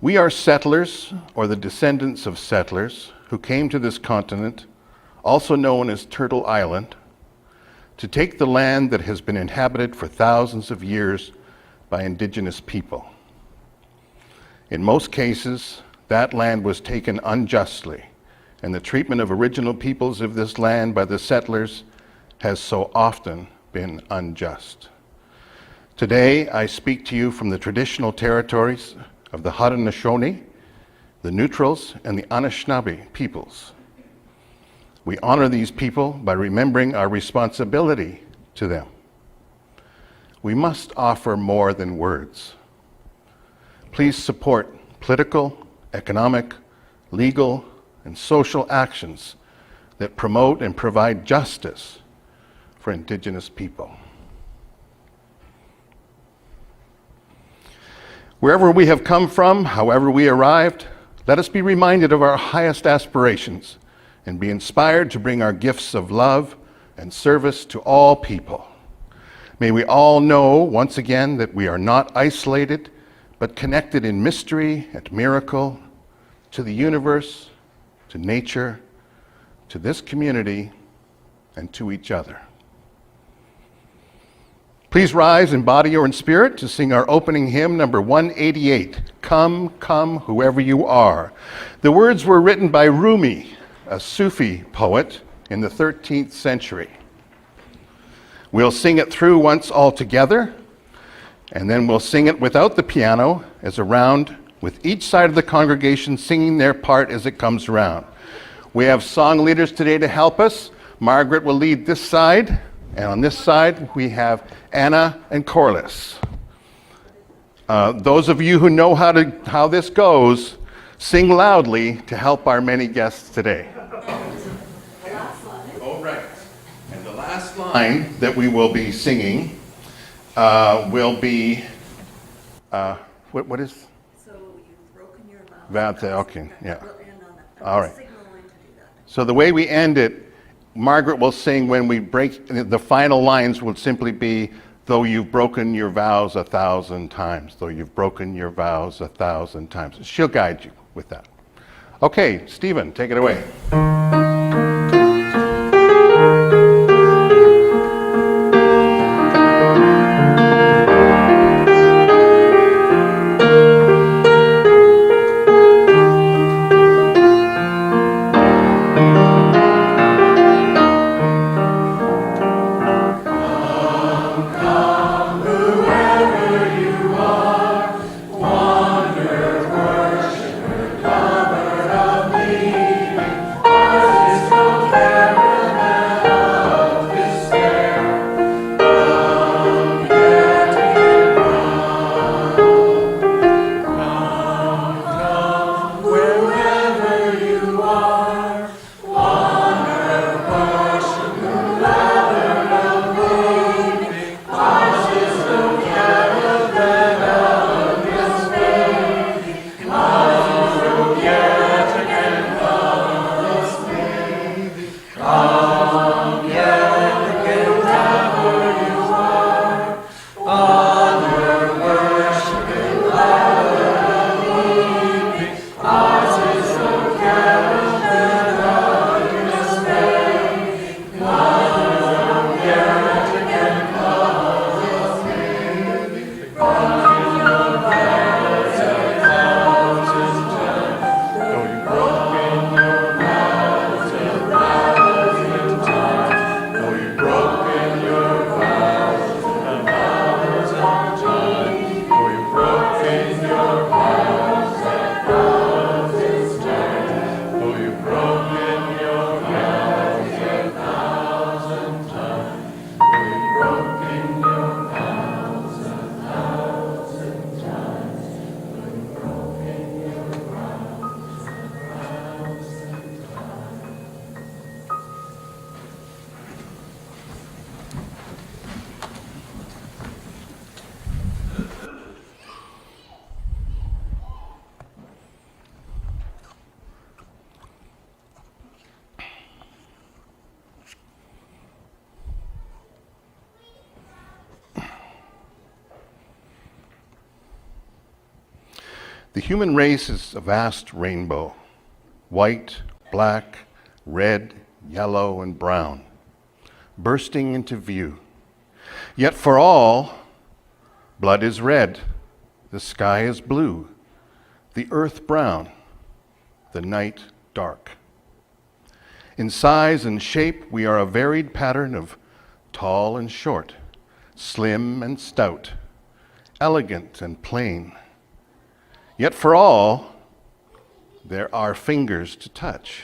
We are settlers, or the descendants of settlers, who came to this continent, also known as Turtle Island, to take the land that has been inhabited for thousands of years by indigenous people. In most cases, that land was taken unjustly, and the treatment of original peoples of this land by the settlers has so often been unjust. Today, I speak to you from the traditional territories of the Haudenosaunee, the Neutrals, and the Anishinaabe peoples. We honor these people by remembering our responsibility to them. We must offer more than words. Please support political, economic, legal, and social actions that promote and provide justice for Indigenous people. Wherever we have come from, however we arrived, let us be reminded of our highest aspirations and be inspired to bring our gifts of love and service to all people. May we all know once again that we are not isolated, but connected in mystery and miracle to the universe, to nature, to this community, and to each other. Please rise in body or in spirit to sing our opening hymn, number 188, Come, Come, Whoever You Are. The words were written by Rumi, a Sufi poet in the 13th century. We'll sing it through once all together, and then we'll sing it without the piano as a round, with each side of the congregation singing their part as it comes around. We have song leaders today to help us. Margaret will lead this side, and on this side we have Anna and Corliss. Those of you who know how this goes, sing loudly to help our many guests today. Oh, right. And the last line that we will be singing will be, what is? So you've broken your vow. Vow, okay, yeah. We'll end on that. All right. Signal when to do that. So the way we end it, Margaret will sing when we break, the final lines will simply be, though you've broken your vows 1,000 times, though you've broken your vows 1,000 times. She'll guide you with that. Okay, Stephen, take it away. Worship, lover of me, The human race is a vast rainbow, white, black, red, yellow, and brown, bursting into view. Yet for all, blood is red, the sky is blue, the earth brown, the night dark. In size and shape, we are a varied pattern of tall and short, slim and stout, elegant and plain. Yet for all, there are fingers to touch,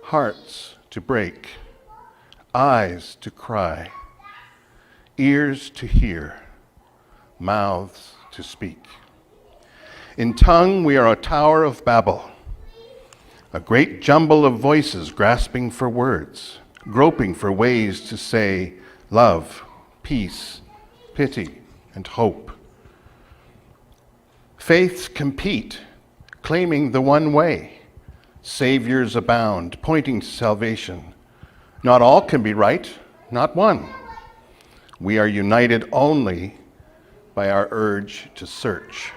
hearts to break, eyes to cry, ears to hear, mouths to speak. In tongue, we are a tower of Babel, a great jumble of voices grasping for words, groping for ways to say love, peace, pity, and hope. Faiths compete, claiming the one way. Saviors abound, pointing to salvation. Not all can be right, not one. We are united only by our urge to search.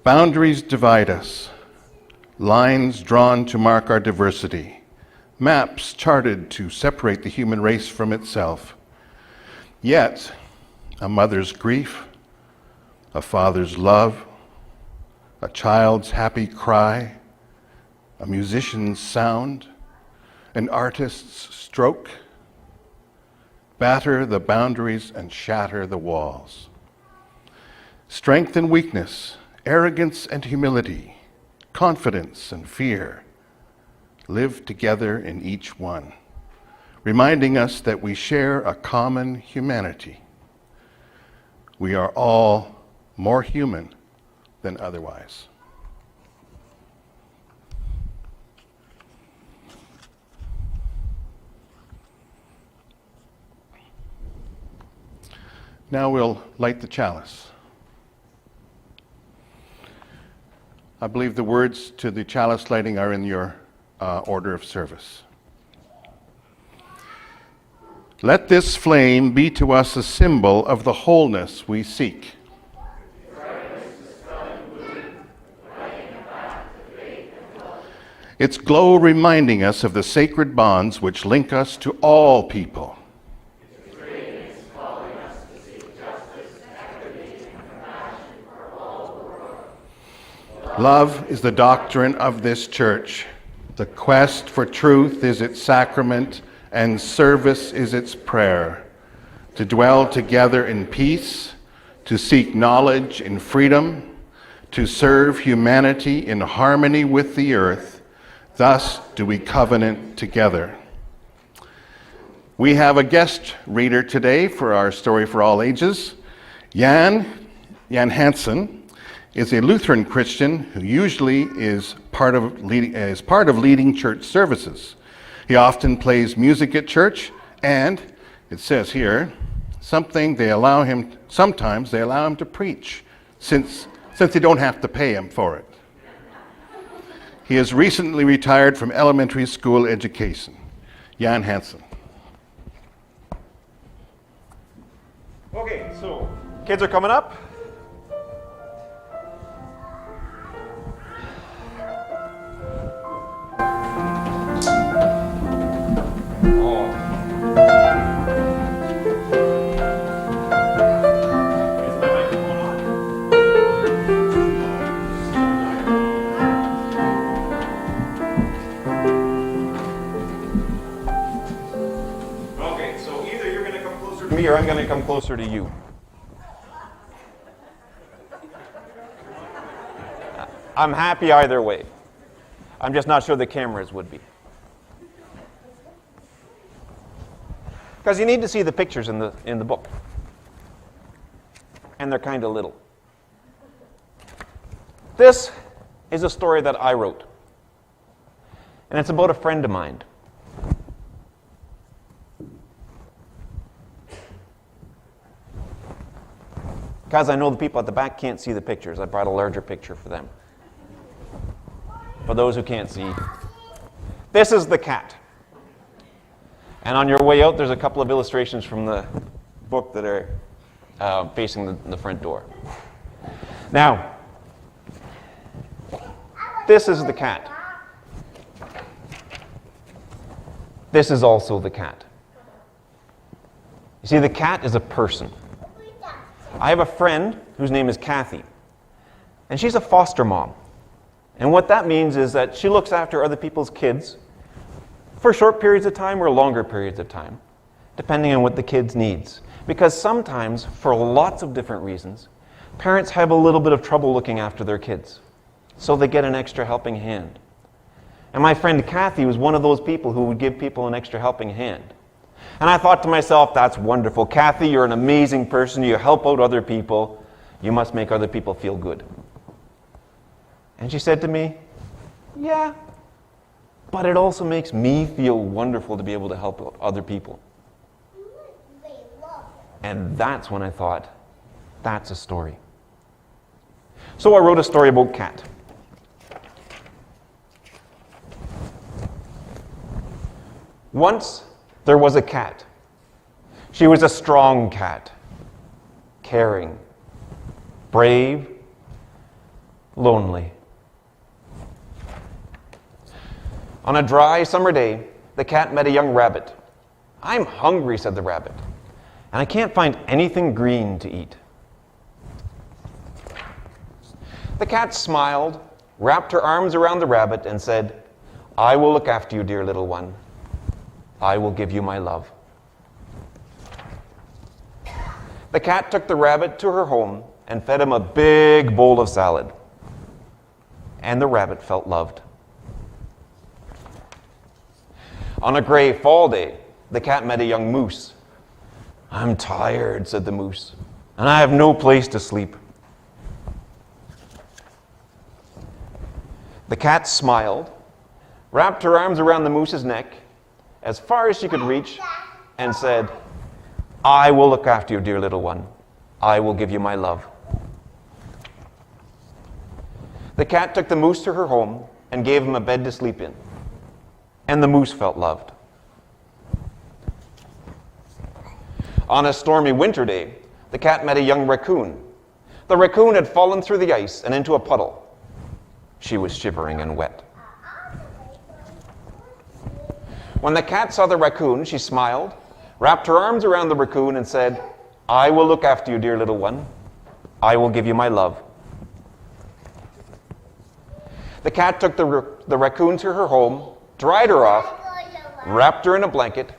Boundaries divide us, lines drawn to mark our diversity, maps charted to separate the human race from itself. Yet, a mother's grief, a father's love, a child's happy cry, a musician's sound, an artist's stroke, batter the boundaries and shatter the walls. Strength and weakness, arrogance and humility, confidence and fear live together in each one, reminding us that we share a common humanity. We are all more human than otherwise. Now we'll light the chalice. I believe the words to the chalice lighting are in your order of service. Let this flame be to us a symbol of the wholeness we seek. Its glow reminding us of the sacred bonds which link us to all people. Love is the doctrine of this church. The quest for truth is its sacrament, and service is its prayer. To dwell together in peace, to seek knowledge in freedom, to serve humanity in harmony with the earth, thus do we covenant together. We have a guest reader today for our Story for All Ages. Jan Hansen is a Lutheran Christian who usually is part of leading church services. He often plays music at church, and it says here, sometimes they allow him to preach, since they don't have to pay him for it. He has recently retired from elementary school education. Jan Hansen. Okay, so kids are coming up. Or I'm going to come closer to you. I'm happy either way. I'm just not sure the cameras would be. Because you need to see the pictures in the book. And they're kind of little. This is a story that I wrote. And it's about a friend of mine. Because I know the people at the back can't see the pictures, I brought a larger picture for them. For those who can't see, this is the cat. And on your way out, there's a couple of illustrations from the book that are facing the front door. Now, This is the cat. This is also the cat. You see, the cat is a person. I have a friend whose name is Kathy, and she's a foster mom. And what that means is that she looks after other people's kids for short periods of time or longer periods of time, depending on what the kid's needs. Because sometimes, for lots of different reasons, parents have a little bit of trouble looking after their kids, so they get an extra helping hand. And my friend Kathy was one of those people who would give people an extra helping hand. And I thought to myself, that's wonderful. Kathy, you're an amazing person. You help out other people. You must make other people feel good. And she said to me, yeah, but it also makes me feel wonderful to be able to help out other people. And that's when I thought, that's a story. So I wrote a story about Cat. Once there was a cat. She was a strong cat, caring, brave, lonely. On a dry summer day, the cat met a young rabbit. "I'm hungry," said the rabbit, "and I can't find anything green to eat." The cat smiled, wrapped her arms around the rabbit, and said, "I will look after you, dear little one. I will give you my love." The cat took the rabbit to her home and fed him a big bowl of salad. And the rabbit felt loved. On a gray fall day, the cat met a young moose. "I'm tired," said the moose, "and I have no place to sleep." The cat smiled, wrapped her arms around the moose's neck as far as she could reach, and said, "I will look after you, dear little one. I will give you my love." The cat took the moose to her home and gave him a bed to sleep in. And the moose felt loved. On a stormy winter day, the cat met a young raccoon. The raccoon had fallen through the ice and into a puddle. She was shivering and wet. When the cat saw the raccoon, she smiled, wrapped her arms around the raccoon, and said, "I will look after you, dear little one. I will give you my love." The cat took the raccoon to her home, dried her off, wrapped her in a blanket,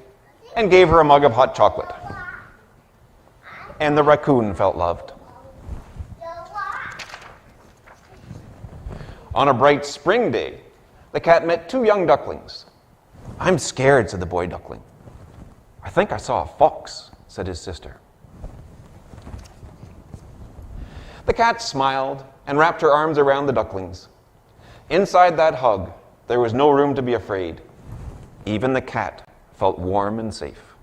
and gave her a mug of hot chocolate. And the raccoon felt loved. On a bright spring day, the cat met two young ducklings. "I'm scared," said the boy duckling. "I think I saw a fox," said his sister. The cat smiled and wrapped her arms around the ducklings. Inside that hug, there was no room to be afraid. Even the cat felt warm and safe.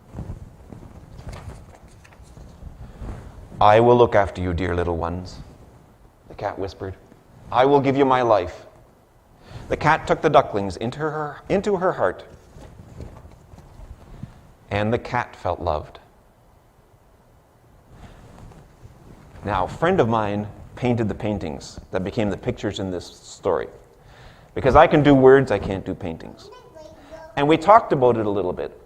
"I will look after you, dear little ones," the cat whispered. "I will give you my life." The cat took the ducklings into her heart, and the cat felt loved. Now, a friend of mine painted the paintings that became the pictures in this story. Because I can do words, I can't do paintings. And we talked about it a little bit.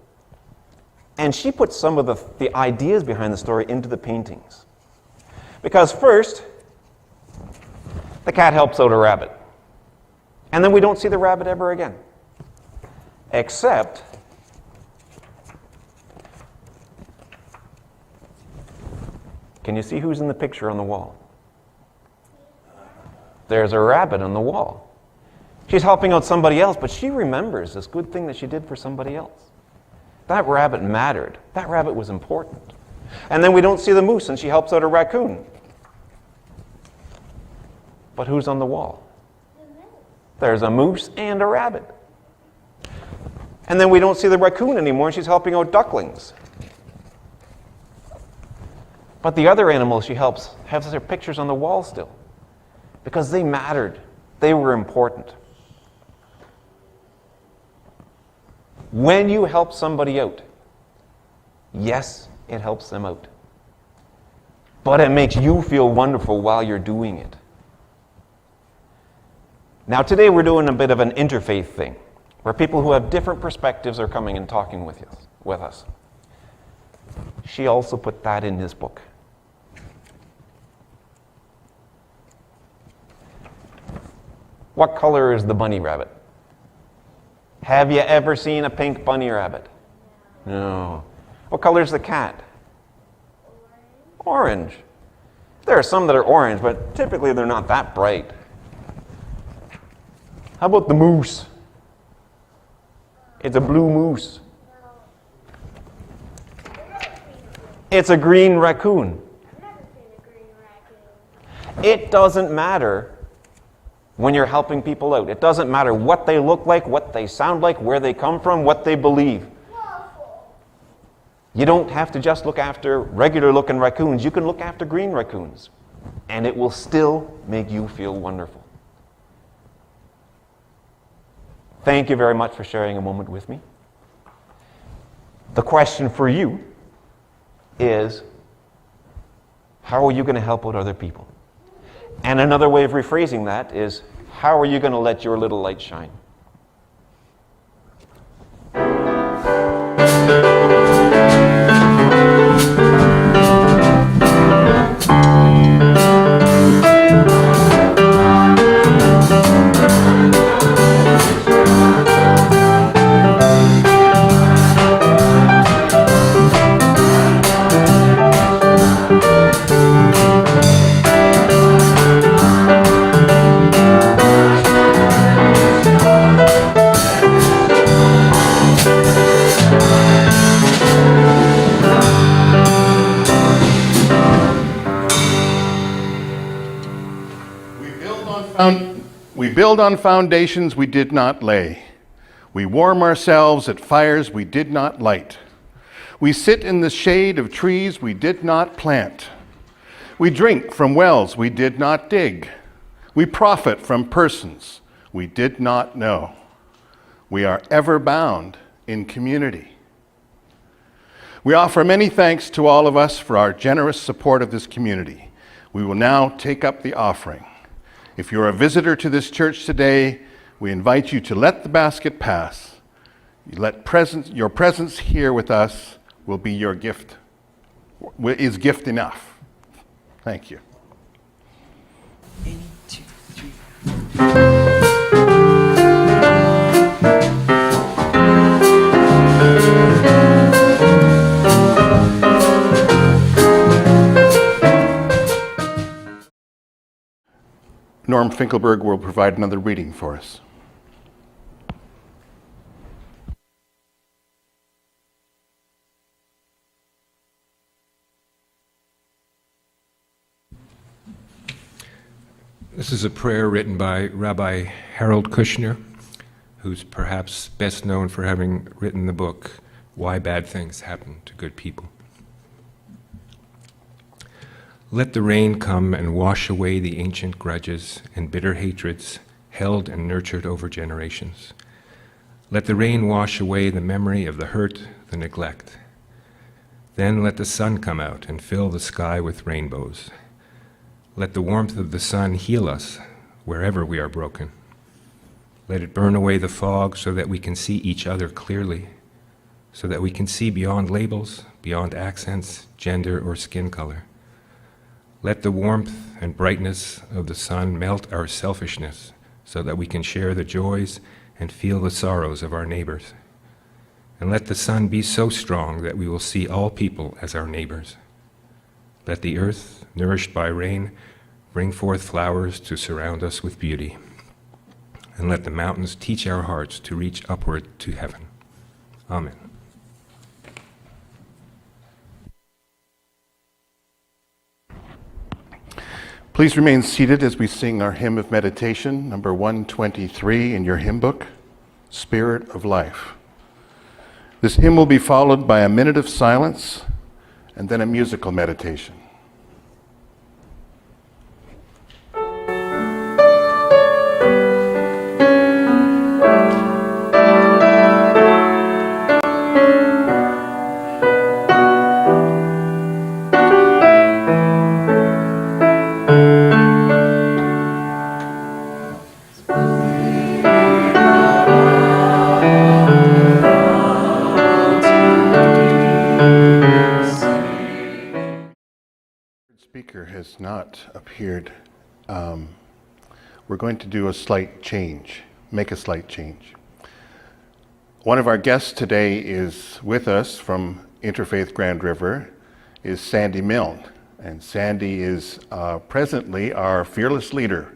And she put some of the ideas behind the story into the paintings. Because first, the cat helps out a rabbit. And then we don't see the rabbit ever again. Except can you see who's in the picture on the wall? There's a rabbit on the wall. She's helping out somebody else, but she remembers this good thing that she did for somebody else. That rabbit mattered. That rabbit was important. And then we don't see the moose, and she helps out a raccoon. But who's on the wall? There's a moose and a rabbit. And then we don't see the raccoon anymore, and she's helping out ducklings. But the other animals she helps have their pictures on the wall still, because they mattered. They were important. When you help somebody out, yes, it helps them out. But it makes you feel wonderful while you're doing it. Now today we're doing a bit of an interfaith thing, where people who have different perspectives are coming and talking with us. She also put that in his book. What color is the bunny rabbit? Have you ever seen a pink bunny rabbit? No. What color is the cat? Orange. There are some that are orange, but typically they're not that bright. How about the moose? It's a blue moose. It's a green raccoon. It doesn't matter when you're helping people out. It doesn't matter what they look like, what they sound like, where they come from, what they believe. You don't have to just look after regular-looking raccoons. You can look after green raccoons, and it will still make you feel wonderful. Thank you very much for sharing a moment with me. The question for you is, how are you going to help out other people? And another way of rephrasing that is, how are you going to let your little light shine? We build on foundations we did not lay. We warm ourselves at fires we did not light. We sit in the shade of trees we did not plant. We drink from wells we did not dig. We profit from persons we did not know. We are ever bound in community. We offer many thanks to all of us for our generous support of this community. We will now take up the offering. If you're a visitor to this church today, we invite you to let the basket pass. Your presence here with us will be your gift, is gift enough. Thank you. 1, 2, 3. Norm Finkelberg will provide another reading for us. This is a prayer written by Rabbi Harold Kushner, who's perhaps best known for having written the book, Why Bad Things Happen to Good People. Let the rain come and wash away the ancient grudges and bitter hatreds held and nurtured over generations. Let the rain wash away the memory of the hurt, the neglect. Then let the sun come out and fill the sky with rainbows. Let the warmth of the sun heal us wherever we are broken. Let it burn away the fog so that we can see each other clearly, so that we can see beyond labels, beyond accents, gender, or skin color. Let the warmth and brightness of the sun melt our selfishness so that we can share the joys and feel the sorrows of our neighbors. And let the sun be so strong that we will see all people as our neighbors. Let the earth, nourished by rain, bring forth flowers to surround us with beauty. And let the mountains teach our hearts to reach upward to heaven. Amen. Please remain seated as we sing our hymn of meditation, number 123 in your hymn book, Spirit of Life. This hymn will be followed by a minute of silence and then a musical meditation. Speaker has not appeared. We're going to do a slight change, make a slight change. One of our guests today is with us from Interfaith Grand River, is Sandy Milne. And Sandy is presently our fearless leader.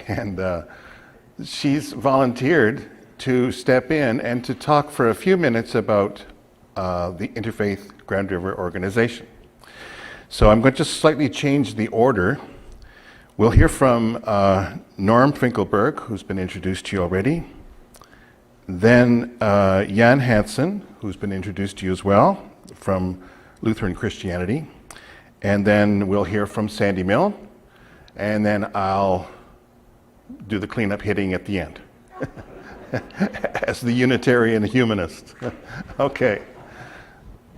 And she's volunteered to step in and to talk for a few minutes about the Interfaith Grand River organization. So I'm going to just slightly change the order. We'll hear from Norm Finkelberg, who's been introduced to you already. Then Jan Hansen, who's been introduced to you as well, from Lutheran Christianity. And then we'll hear from Sandy Milne. And then I'll do the cleanup hitting at the end as the Unitarian humanist. Okay.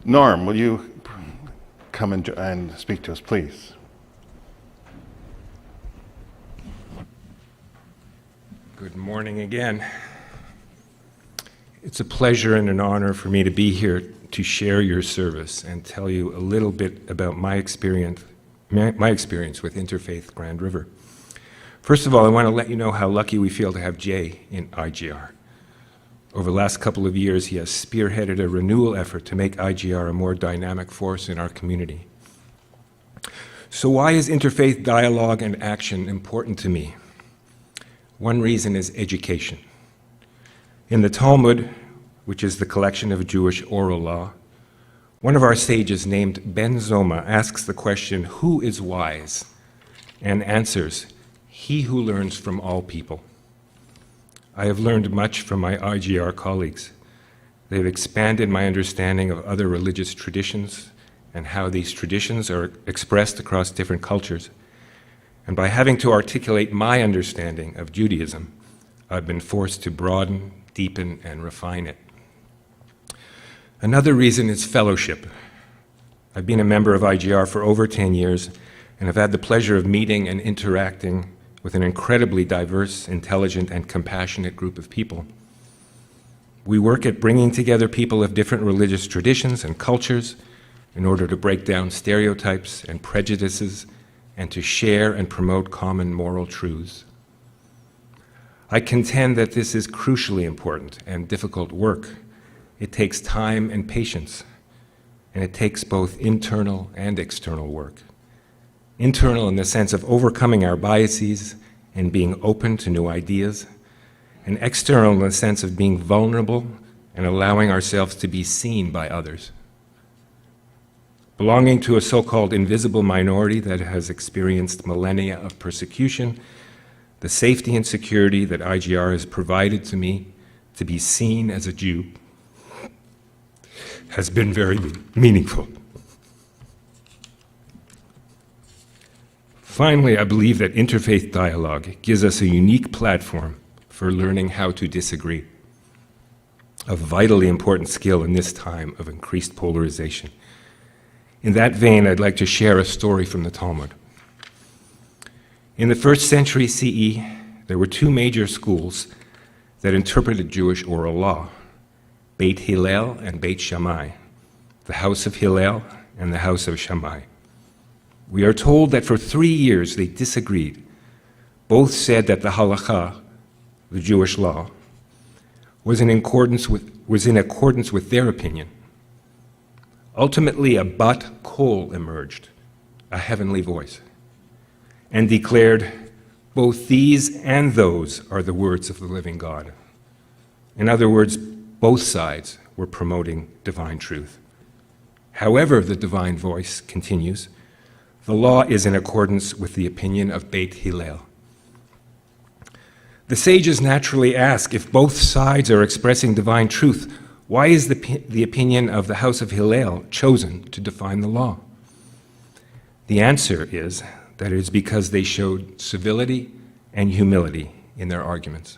Norm, will you come and speak to us, please? Good morning again. It's a pleasure and an honor for me to be here to share your service and tell you a little bit about my experience with Interfaith Grand River. First of all, I want to let you know how lucky we feel to have Jay in IGR. Over the last couple of years, he has spearheaded a renewal effort to make IGR a more dynamic force in our community. So why is interfaith dialogue and action important to me? One reason is education. In the Talmud, which is the collection of Jewish oral law, one of our sages named Ben Zoma asks the question, who is wise? And answers, he who learns from all people. I have learned much from my IGR colleagues. They've expanded my understanding of other religious traditions and how these traditions are expressed across different cultures. And by having to articulate my understanding of Judaism, I've been forced to broaden, deepen, and refine it. Another reason is fellowship. I've been a member of IGR for over 10 years and have had the pleasure of meeting and interacting with an incredibly diverse, intelligent, and compassionate group of people. We work at bringing together people of different religious traditions and cultures in order to break down stereotypes and prejudices and to share and promote common moral truths. I contend that this is crucially important and difficult work. It takes time and patience, and it takes both internal and external work. Internal in the sense of overcoming our biases and being open to new ideas, and external in the sense of being vulnerable and allowing ourselves to be seen by others. Belonging to a so-called invisible minority that has experienced millennia of persecution, the safety and security that IGR has provided to me to be seen as a Jew has been very meaningful. Finally, I believe that interfaith dialogue gives us a unique platform for learning how to disagree, a vitally important skill in this time of increased polarization. In that vein, I'd like to share a story from the Talmud. In the 1st century CE, there were two major schools that interpreted Jewish oral law, Beit Hillel and Beit Shammai, the house of Hillel and the house of Shammai. We are told that for 3 years they disagreed. Both said that the halakha, the Jewish law, was in accordance with their opinion. Ultimately, a bat kol emerged, a heavenly voice, and declared, both these and those are the words of the living God. In other words, both sides were promoting divine truth. However, the divine voice continues, the law is in accordance with the opinion of Beit Hillel. The sages naturally ask, if both sides are expressing divine truth, why is the opinion of the house of Hillel chosen to define the law? The answer is that it is because they showed civility and humility in their arguments.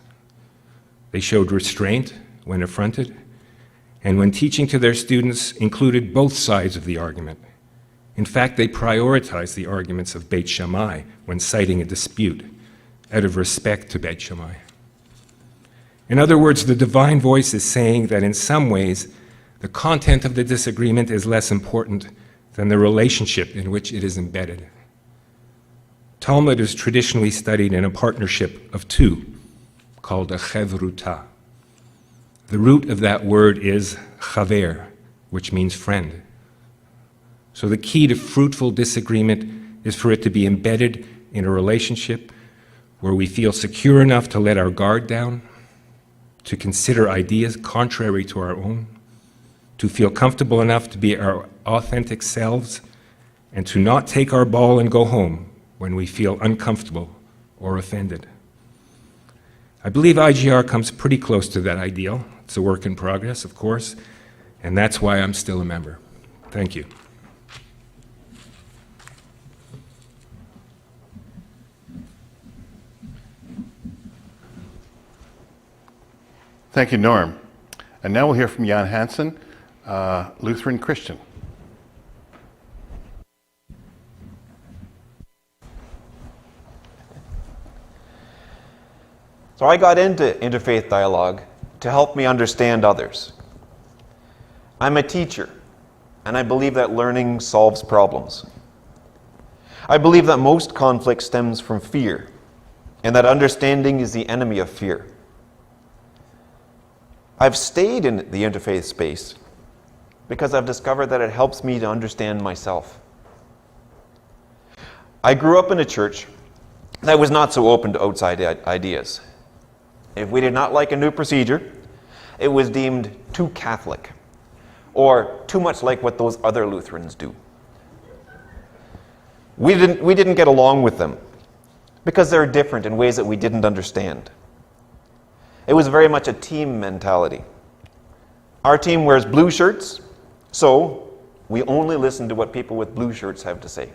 They showed restraint when affronted, and when teaching to their students included both sides of the argument. In fact, they prioritized the arguments of Beit Shammai when citing a dispute, out of respect to Beit Shammai. In other words, the divine voice is saying that in some ways, the content of the disagreement is less important than the relationship in which it is embedded. Talmud is traditionally studied in a partnership of two, called a chevruta. The root of that word is chaver, which means friend. So the key to fruitful disagreement is for it to be embedded in a relationship where we feel secure enough to let our guard down, to consider ideas contrary to our own, to feel comfortable enough to be our authentic selves, and to not take our ball and go home when we feel uncomfortable or offended. I believe IGR comes pretty close to that ideal. It's a work in progress, of course, and that's why I'm still a member. Thank you. Thank you, Norm. And now we'll hear from Jan Hansen, Lutheran Christian. So I got into interfaith dialogue to help me understand others. I'm a teacher, and I believe that learning solves problems. I believe that most conflict stems from fear, and that understanding is the enemy of fear. I've stayed in the interfaith space because I've discovered that it helps me to understand myself. I grew up in a church that was not so open to outside ideas. If we did not like a new procedure, it was deemed too Catholic, or too much like what those other Lutherans do. We didn't get along with them because they're different in ways that we didn't understand. It was very much a team mentality. Our team wears blue shirts, so we only listen to what people with blue shirts have to say.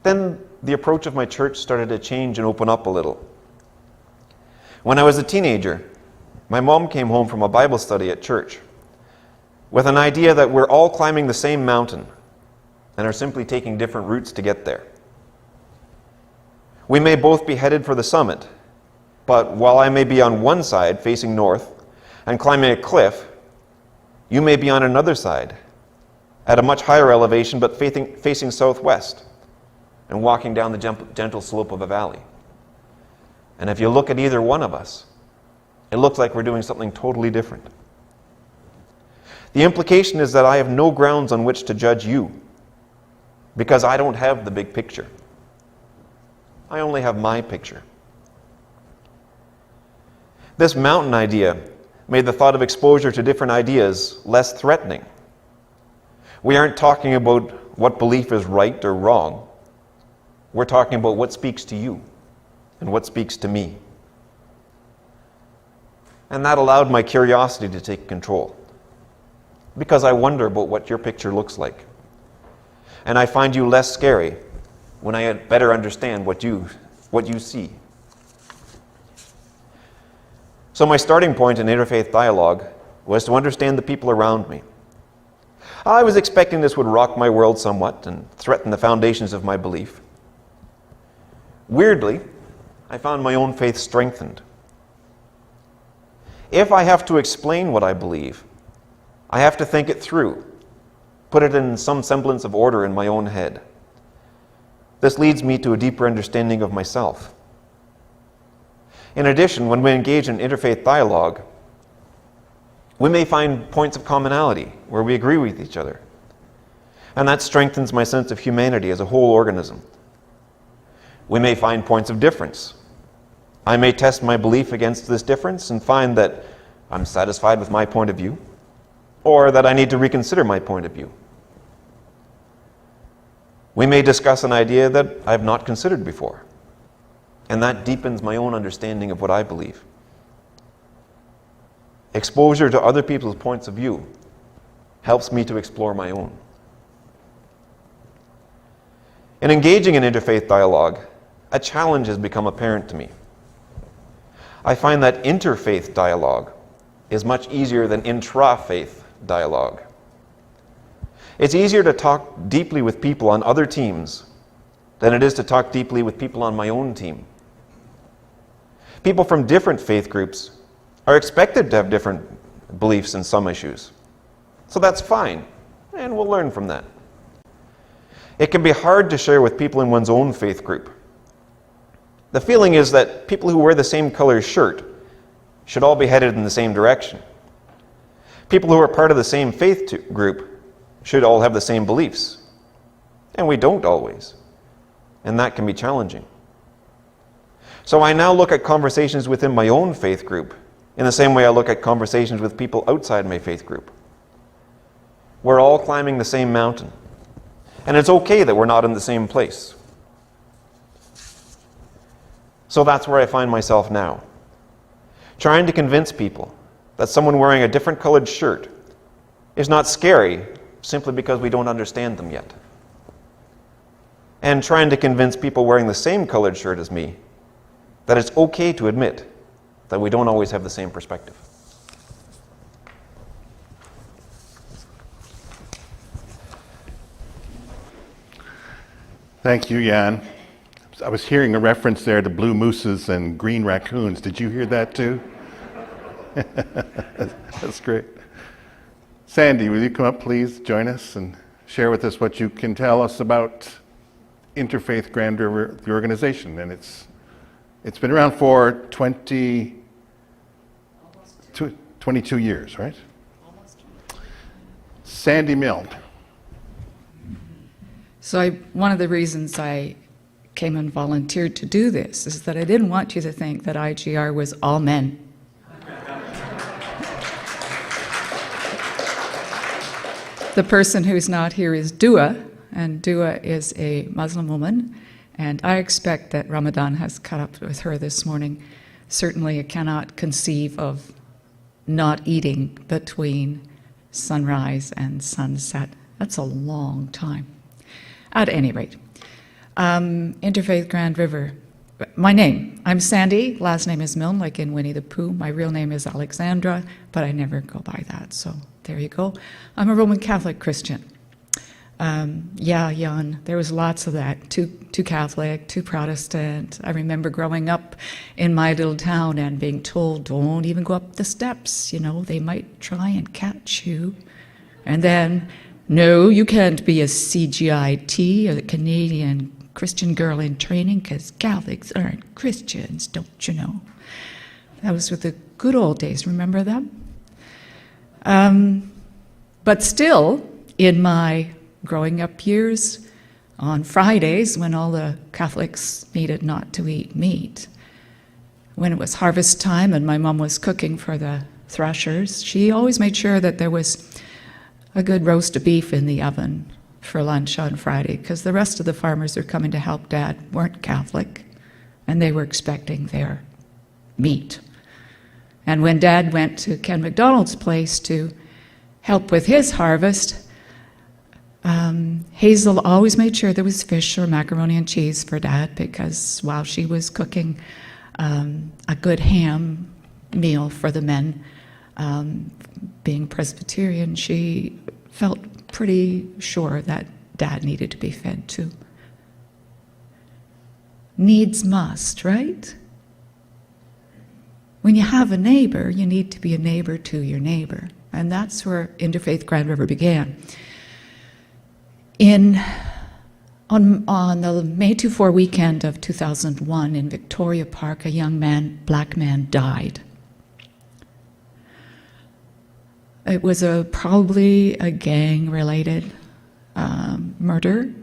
Then the approach of my church started to change and open up a little. When I was a teenager, my mom came home from a Bible study at church with an idea that we're all climbing the same mountain and are simply taking different routes to get there. We may both be headed for the summit, but while I may be on one side facing north and climbing a cliff, you may be on another side at a much higher elevation but facing southwest and walking down the gentle slope of a valley. And if you look at either one of us, it looks like we're doing something totally different. The implication is that I have no grounds on which to judge you because I don't have the big picture. I only have my picture. This mountain idea made the thought of exposure to different ideas less threatening. We aren't talking about what belief is right or wrong. We're talking about what speaks to you and what speaks to me. And that allowed my curiosity to take control, because I wonder about what your picture looks like. And I find you less scary when I better understand what you see. So my starting point in interfaith dialogue was to understand the people around me. I was expecting this would rock my world somewhat and threaten the foundations of my belief. Weirdly, I found my own faith strengthened. If I have to explain what I believe, I have to think it through, put it in some semblance of order in my own head. This leads me to a deeper understanding of myself. In addition, when we engage in interfaith dialogue, we may find points of commonality where we agree with each other. And that strengthens my sense of humanity as a whole organism. We may find points of difference. I may test my belief against this difference and find that I'm satisfied with my point of view, or that I need to reconsider my point of view. We may discuss an idea that I've not considered before, and that deepens my own understanding of what I believe. Exposure to other people's points of view helps me to explore my own. In engaging in interfaith dialogue, a challenge has become apparent to me. I find that interfaith dialogue is much easier than intra-faith dialogue. It's easier to talk deeply with people on other teams than it is to talk deeply with people on my own team. People from different faith groups are expected to have different beliefs in some issues. So that's fine. and we'll learn from that. It can be hard to share with people in one's own faith group. The feeling is that people who wear the same color shirt should all be headed in the same direction. People who are part of the same faith group should all have the same beliefs. And we don't always. And that can be challenging. So I now look at conversations within my own faith group in the same way I look at conversations with people outside my faith group. We're all climbing the same mountain. And it's okay that we're not in the same place. So that's where I find myself now. Trying to convince people that someone wearing a different colored shirt is not scary simply because we don't understand them yet. And trying to convince people wearing the same colored shirt as me that it's okay to admit that we don't always have the same perspective. Thank you, Jan. I was hearing a reference there to blue mooses and green raccoons. Did you hear that too? That's great. Sandy, will you come up, please, join us and share with us what you can tell us about Interfaith Grand River, the organization. And it's been around for 22 years, right? Sandy Milne. So one of the reasons I came and volunteered to do this is that I didn't want you to think that IGR was all men. The person who's not here is Dua, and Dua is a Muslim woman, and I expect that Ramadan has caught up with her this morning. Certainly I cannot conceive of not eating between sunrise and sunset. That's a long time. At any rate, Interfaith Grand River. My name, I'm Sandy, last name is Milne, like in Winnie the Pooh. My real name is Alexandra, but I never go by that, so there you go. I'm a Roman Catholic Christian. Yeah, Jan, there was lots of that. Too Catholic, too Protestant. I remember growing up in my little town and being told, don't even go up the steps, you know, they might try and catch you. And then, no, you can't be a CGIT, or the Canadian Christian girl in training, because Catholics aren't Christians, don't you know? That was with the good old days, remember them? But still, in my growing up years, on Fridays, when all the Catholics needed not to eat meat, when it was harvest time and my mom was cooking for the threshers, she always made sure that there was a good roast of beef in the oven for lunch on Friday, because the rest of the farmers who were coming to help Dad weren't Catholic, and they were expecting their meat. And when Dad went to Ken McDonald's place to help with his harvest, Hazel always made sure there was fish or macaroni and cheese for Dad, because while she was cooking a good ham meal for the men, being Presbyterian, she felt pretty sure that Dad needed to be fed too. Needs must, right? When you have a neighbor, you need to be a neighbor to your neighbor. And that's where Interfaith Grand River began. On the May 24 weekend of 2001 in Victoria Park, a young man, black man, died. It was probably a gang-related murder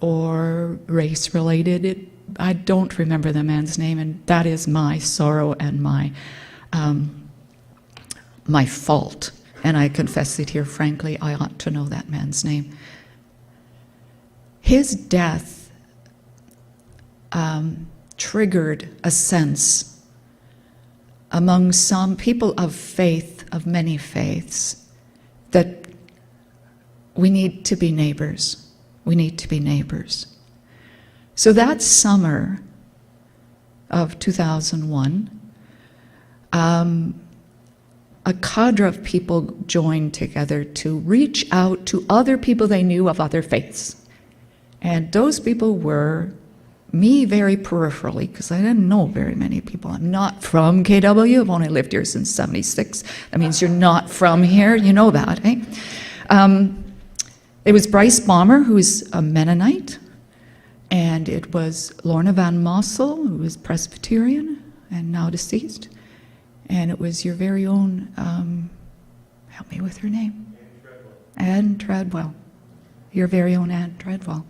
or race-related. I don't remember the man's name, and that is my sorrow and my fault. And I confess it here frankly, I ought to know that man's name. His death triggered a sense among some people of faith, of many faiths, that we need to be neighbors. We need to be neighbors. So that summer of 2001, a cadre of people joined together to reach out to other people they knew of other faiths. And those people were me very peripherally, because I didn't know very many people. I'm not from KW. I've only lived here since '76. That means you're not from here. You know that, eh? It was Bryce Balmer, who's a Mennonite, and it was Lorna Van Mossel, who was Presbyterian and now deceased, and it was your very own, help me with her name. Anne Treadwell. Your very own Anne Treadwell.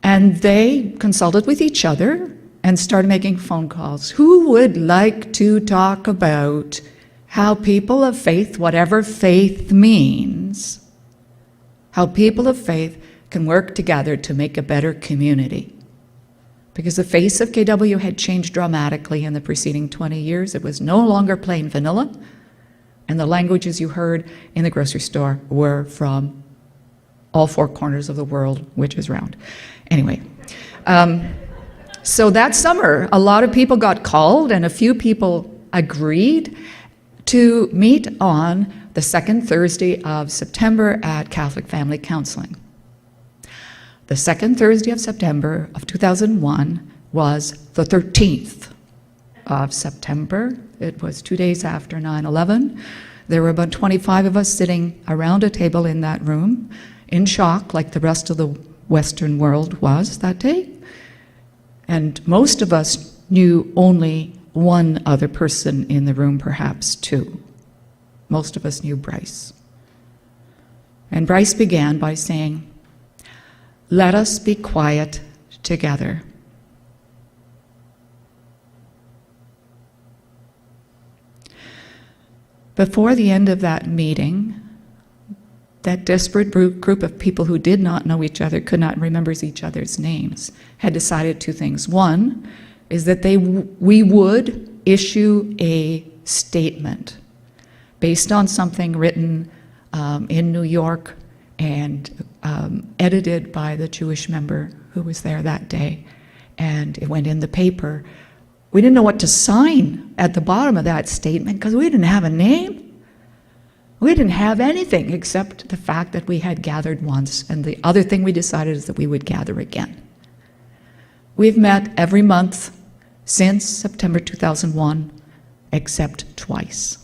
And they consulted with each other and started making phone calls. Who would like to talk about how people of faith, whatever faith means, how people of faith can work together to make a better community? Because the face of KW had changed dramatically in the preceding 20 years. It was no longer plain vanilla, and the languages you heard in the grocery store were from all four corners of the world, which is round. Anyway, so that summer, a lot of people got called, and a few people agreed to meet on the second Thursday of September at Catholic Family Counseling. The second Thursday of September of 2001 was the 13th of September. It was 2 days after 9/11. There were about 25 of us sitting around a table in that room, in shock, like the rest of the Western world was that day. And most of us knew only one other person in the room, perhaps two. Most of us knew Bryce. And Bryce began by saying, "Let us be quiet together." Before the end of that meeting, that desperate group of people who did not know each other, could not remember each other's names, had decided two things. One is that we would issue a statement based on something written in New York and edited by the Jewish member who was there that day, and it went in the paper. We didn't know what to sign at the bottom of that statement because we didn't have a name. We didn't have anything except the fact that we had gathered once, and the other thing we decided is that we would gather again. We've met every month since September 2001, except twice.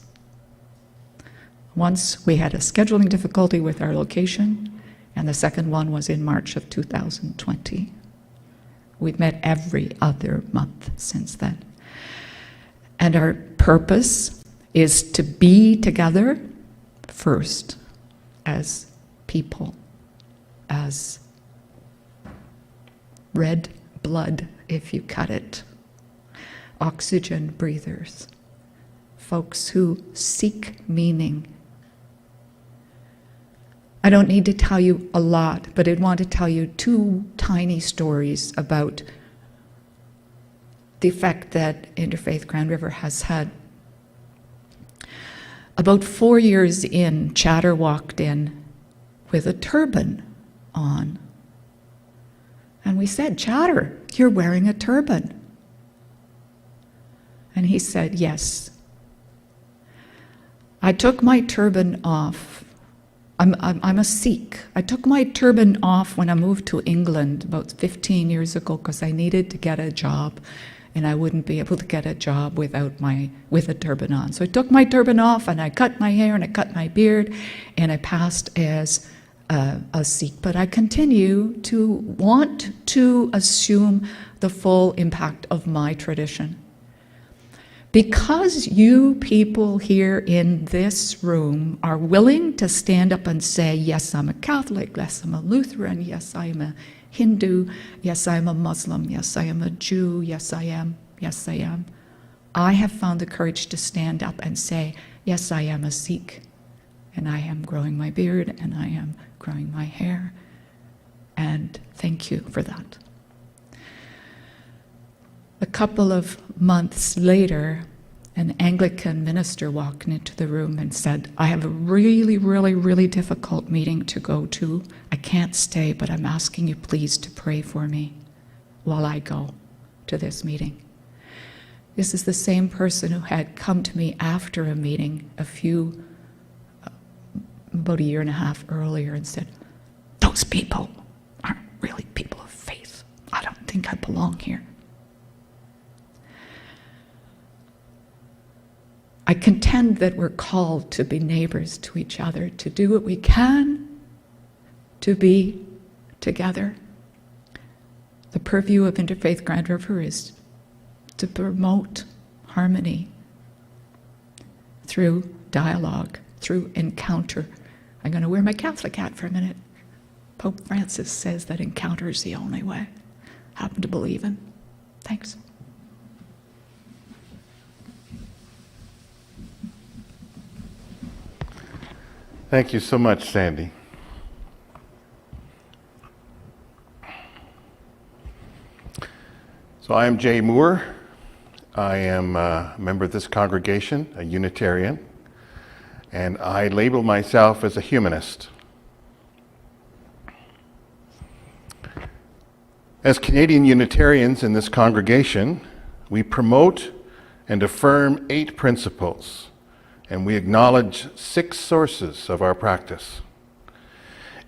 Once we had a scheduling difficulty with our location, and the second one was in March of 2020. We've met every other month since then. And our purpose is to be together first as people, as red blood, if you cut it, oxygen breathers, folks who seek meaning. I don't need to tell you a lot, but I want to tell you two tiny stories about the effect that Interfaith Grand River has had. About 4 years in, Chatter walked in with a turban on. And we said, "Chatter, you're wearing a turban." And he said, "Yes. I took my turban off. I'm a Sikh. I took my turban off when I moved to England about 15 years ago because I needed to get a job, and I wouldn't be able to get a job with a turban on. So I took my turban off, and I cut my hair, and I cut my beard, and I passed as a Sikh. But I continue to want to assume the full impact of my tradition. Because you people here in this room are willing to stand up and say, yes, I'm a Catholic, yes, I'm a Lutheran, yes, I am a Hindu, yes, I am a Muslim, yes, I am a Jew, yes, I am, yes, I am. I have found the courage to stand up and say, yes, I am a Sikh, and I am growing my beard, and I am growing my hair, and thank you for that. A couple of months later, an Anglican minister walked into the room and said, I have a really, really, really difficult meeting to go to. I can't stay, but I'm asking you please to pray for me while I go to this meeting. This is the same person who had come to me after a meeting about a year and a half earlier and said, those people aren't really people of faith. I don't think I belong here. I contend that we're called to be neighbors to each other, to do what we can to be together. The purview of Interfaith Grand River is to promote harmony through dialogue, through encounter. I'm going to wear my Catholic hat for a minute. Pope Francis says that encounter is the only way. Happen to believe him. Thanks. Thank you so much, Sandy. So I am Jay Moore. I am a member of this congregation, a Unitarian, and I label myself as a humanist. As Canadian Unitarians in this congregation, we promote and affirm 8 principles, and we acknowledge 6 sources of our practice.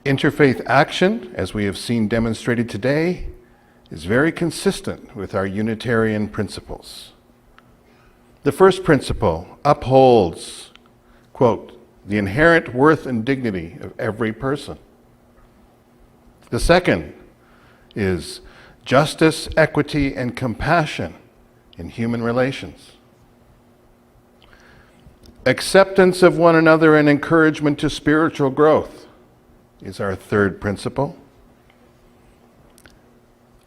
Interfaith action, as we have seen demonstrated today, is very consistent with our Unitarian principles. The first principle upholds, quote, the inherent worth and dignity of every person. The second is justice, equity, and compassion in human relations. Acceptance of one another and encouragement to spiritual growth is our third principle.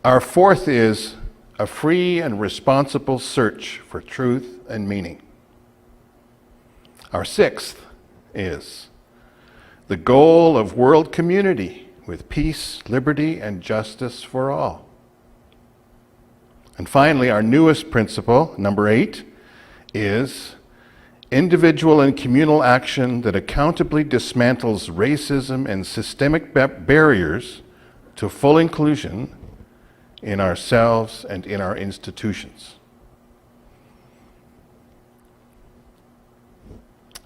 Our fourth is a free and responsible search for truth and meaning. Our sixth is the goal of world community with peace, liberty, and justice for all. And finally, our newest principle, number 8, is individual and communal action that accountably dismantles racism and systemic barriers to full inclusion in ourselves and in our institutions.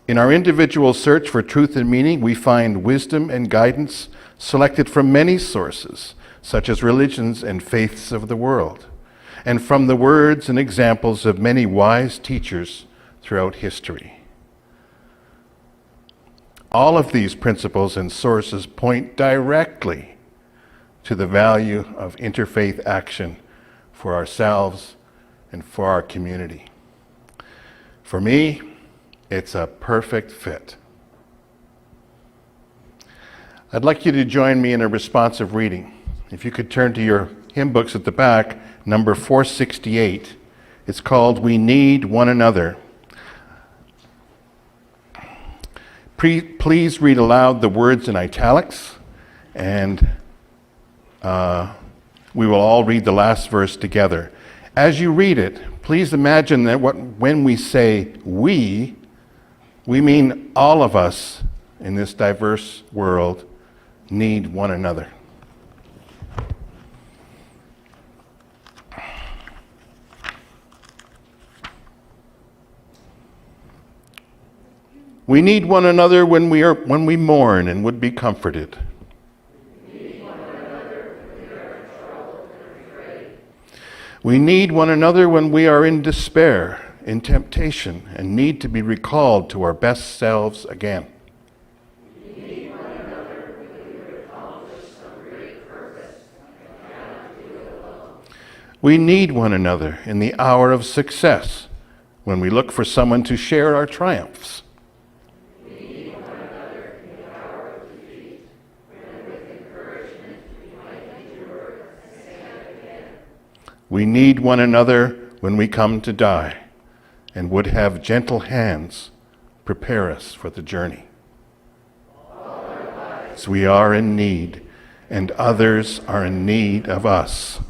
In our individual search for truth and meaning, we find wisdom and guidance selected from many sources, such as religions and faiths of the world, and from the words and examples of many wise teachers throughout history. All of these principles and sources point directly to the value of interfaith action for ourselves and for our community. For me, it's a perfect fit. I'd like you to join me in a responsive reading. If you could turn to your hymn books at the back, number 468. It's called We Need One Another. Please read aloud the words in italics, and we will all read the last verse together. As you read it, please imagine that when we say we mean all of us in this diverse world need one another. We need one another when we mourn and would be comforted. We need one another when we are in despair, in temptation, and need to be recalled to our best selves again. We need one another when we accomplish some great purpose and cannot do it alone. We need one another in the hour of success, when we look for someone to share our triumphs. We need one another in the hour of defeat, when with encouragement we might endure and stand again. We need one another when we come to die and would have gentle hands prepare us for the journey. All our lives we are in need, and others are in need of us.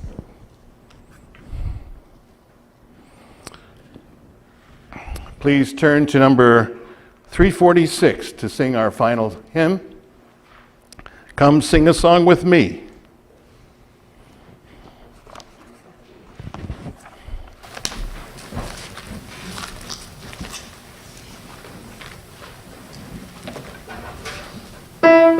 Please turn to number 346 to sing our final hymn. Come sing a song with me. Come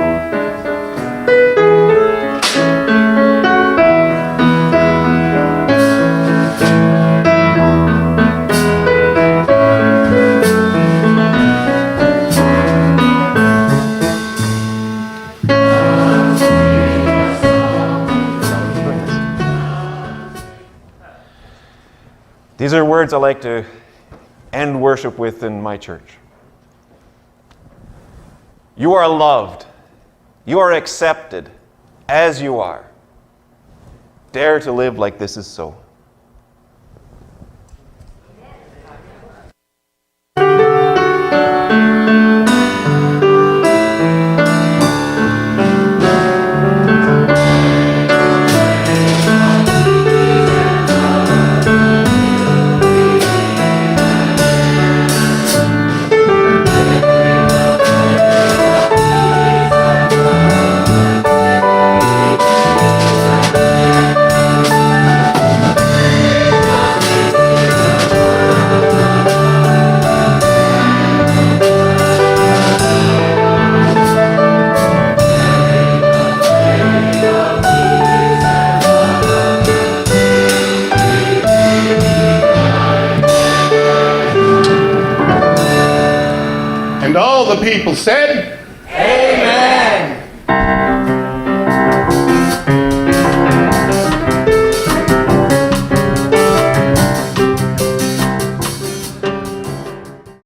These are words I like to end worship with in my church. You are loved. You are accepted as you are. Dare to live like this is so. And all the people said, Amen.